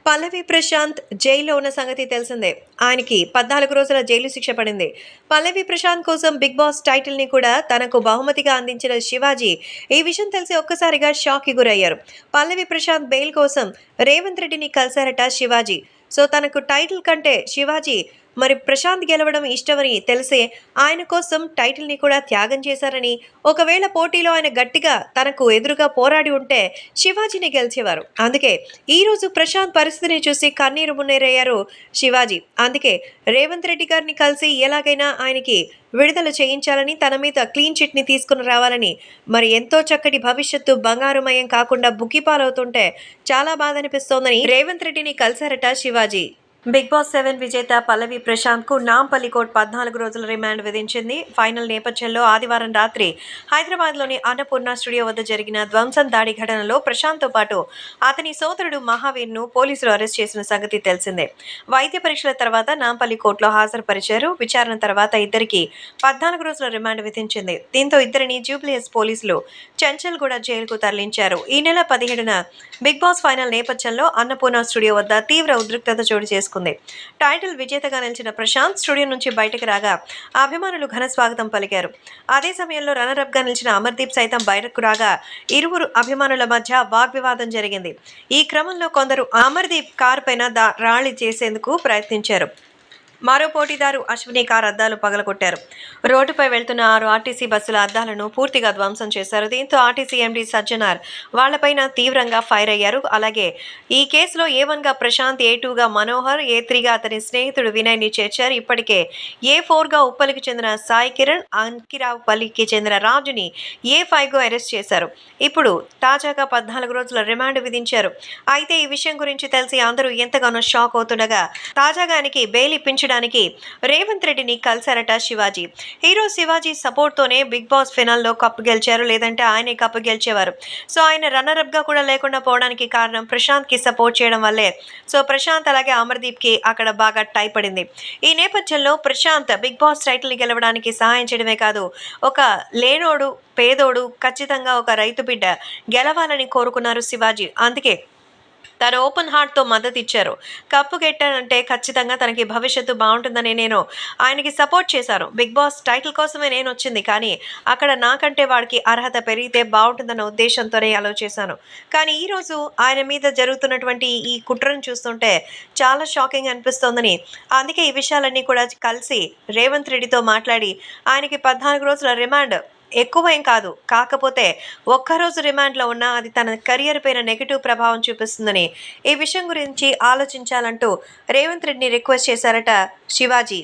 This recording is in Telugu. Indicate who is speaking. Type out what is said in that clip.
Speaker 1: పల్లవి ప్రశాంత్ జైల్లో ఉన్న సంగతి తెలిసిందే. ఆయనకి 14 రోజుల జైలు శిక్ష పడింది. పల్లవి ప్రశాంత్ కోసం బిగ్ బాస్ టైటిల్ ని కూడా తనకు బహుమతిగా అందించిన శివాజీ ఈ విషయం తెలిసి ఒక్కసారిగా షాక్ కి గురయ్యారు. పల్లవి ప్రశాంత్ బెయిల్ కోసం రేవంత్ రెడ్డిని కలిశారట శివాజీ. సో తనకు టైటిల్ కంటే శివాజీ మరి ప్రశాంత్ గెలవడం ఇష్టమని తెలిసే ఆయన కోసం టైటిల్ ని కూడా త్యాగం చేశారని, ఒకవేళ పోటీలో ఆయన గట్టిగా తనకు ఎదురుగా పోరాడి ఉంటే శివాజీని గెలిచేవారు. అందుకే ఈ రోజు ప్రశాంత్ పరిస్థితిని చూసి కన్నీరు మున్నీరయ్యారు శివాజీ. అందుకే రేవంత్ రెడ్డి గారిని కలిసి ఎలాగైనా ఆయనకి విడుదల చేయించాలని, తన మీద క్లీన్ చిట్ ని తీసుకుని రావాలని, మరి ఎంతో చక్కటి భవిష్యత్తు బంగారుమయం కాకుండా బుక్కిపాలవుతుంటే చాలా బాధ అనిపిస్తోందని రేవంత్ రెడ్డిని కలిశారట శివాజీ. బిగ్ బాస్ 7 విజేత పల్లవి ప్రశాంత్ కు నాంపల్లి కోర్టు 14 రోజుల రిమాండ్ విధించింది. ఫైనల్ నేపథ్యంలో ఆదివారం రాత్రి హైదరాబాద్ లోని అన్నపూర్ణ స్టూడియో వద్ద జరిగిన ధ్వంసం దాడి ఘటనలో ప్రశాంత్ తో పాటు అతని సోదరుడు మహావీర్ ను పోలీసులు అరెస్ట్ చేసిన సంగతి తెలిసిందే. వైద్య పరీక్షల తర్వాత నాంపల్లి కోర్టులో హాజరుపరిచారు. విచారణ తర్వాత ఇద్దరికి 14 రోజుల రిమాండ్ విధించింది. దీంతో ఇద్దరిని జూబ్లీహిల్స్ పోలీసులు చెంచల్గూడ జైలుకు తరలించారు. ఈ నెల 17న బిగ్ బాస్ ఫైనల్ నేపథ్యంలో అన్నపూర్ణ స్టూడియో వద్ద తీవ్ర ఉద్రిక్తత చోటు చేసుకుంది. టైటిల్ విజేతగా నిలిచిన ప్రశాంత్ స్టూడియో నుంచి బయటకు రాగా అభిమానులు ఘన స్వాగతం పలికారు. అదే సమయంలో రన్నరప్ గా నిలిచిన అమర్దీప్ సైతం బయటకు రాగా ఇరువురు అభిమానుల మధ్య వాగ్వివాదం జరిగింది. ఈ క్రమంలో కొందరు అమర్దీప్ కారు పైన రాళ్లు చేసేందుకు ప్రయత్నించారు. మరో పోటీదారు అశ్విని కారు అద్దాలు పగలగొట్టారు. రోడ్డుపై వెళ్తున్న 6 ఆర్టీసీ బస్సుల అద్దాలను పూర్తిగా ధ్వంసం చేశారు. దీంతో ఆర్టీసీ ఎండీ సజ్జనార్ వాళ్లపైన తీవ్రంగా ఫైర్ అయ్యారు. అలాగే ఈ కేసులో A1 గా ప్రశాంత్, A2 గా మనోహర్, A3 గా అతని స్నేహితుడు వినయ్ ని చేర్చారు. ఇప్పటికే A4 గా ఉప్పలికి చెందిన సాయి కిరణ్, అంకిరావుపల్లికి చెందిన రాజుని A5 గా అరెస్ట్ చేశారు. ఇప్పుడు తాజాగా 14 రోజుల రిమాండ్ విధించారు. అయితే ఈ విషయం గురించి తెలిసి అందరూ ఎంతగానో షాక్ అవుతుండగా తాజాగా ఆయనకి బెయిల్ ఇప్పించడానికి రేవంత్ రెడ్డిని కలిశారట శివాజీ. హీరో శివాజీ సపోర్ట్ తోనే బిగ్ బాస్ ఫినాల్లో కప్పు గెలిచారు. లేదంటే ఆయనే కప్పు గెలిచేవారు. సో ఆయన రన్నరప్ గా కూడా లేకుండా పోవడానికి కారణం ప్రశాంత్ కి సపోర్ట్ చేయడం వల్లే. సో ప్రశాంత్ అలాగే అమర్దీప్ కి అక్కడ బాగా టై పడింది. ఈ నేపథ్యంలో ప్రశాంత్ బిగ్ బాస్ టైటిల్ గెలవడానికి సహాయం చేయడమే కాదు, ఒక లేనోడు పేదోడు ఖచ్చితంగా ఒక రైతు బిడ్డ గెలవాలని కోరుకున్నారు శివాజీ. అందుకే తను ఓపెన్ హార్ట్తో మద్దతు ఇచ్చారు. కప్పు గెట్టానంటే ఖచ్చితంగా తనకి భవిష్యత్తు బాగుంటుందని నేను ఆయనకి సపోర్ట్ చేశాను. బిగ్ బాస్ టైటిల్ కోసమే నేను వచ్చింది, కానీ అక్కడ నాకంటే వాడికి అర్హత పెరిగితే బాగుంటుందన్న ఉద్దేశంతోనే అలా చేశాను. కానీ ఈరోజు ఆయన మీద జరుగుతున్నటువంటి ఈ కుట్రను చూస్తుంటే చాలా షాకింగ్ అనిపిస్తోందని, అందుకే ఈ విషయాలన్నీ కూడా కలిసి రేవంత్ రెడ్డితో మాట్లాడి ఆయనకి 14 రోజుల రిమాండ్ ఎక్కువేం కాదు, కాకపోతే ఒక్కరోజు రిమాండ్లో ఉన్నా అది తన కెరియర్ పైన నెగిటివ్ ప్రభావం చూపిస్తుందని, ఈ విషయం గురించి ఆలోచించాలంటూ రేవంత్ రెడ్డిని రిక్వెస్ట్ చేశారట శివాజీ.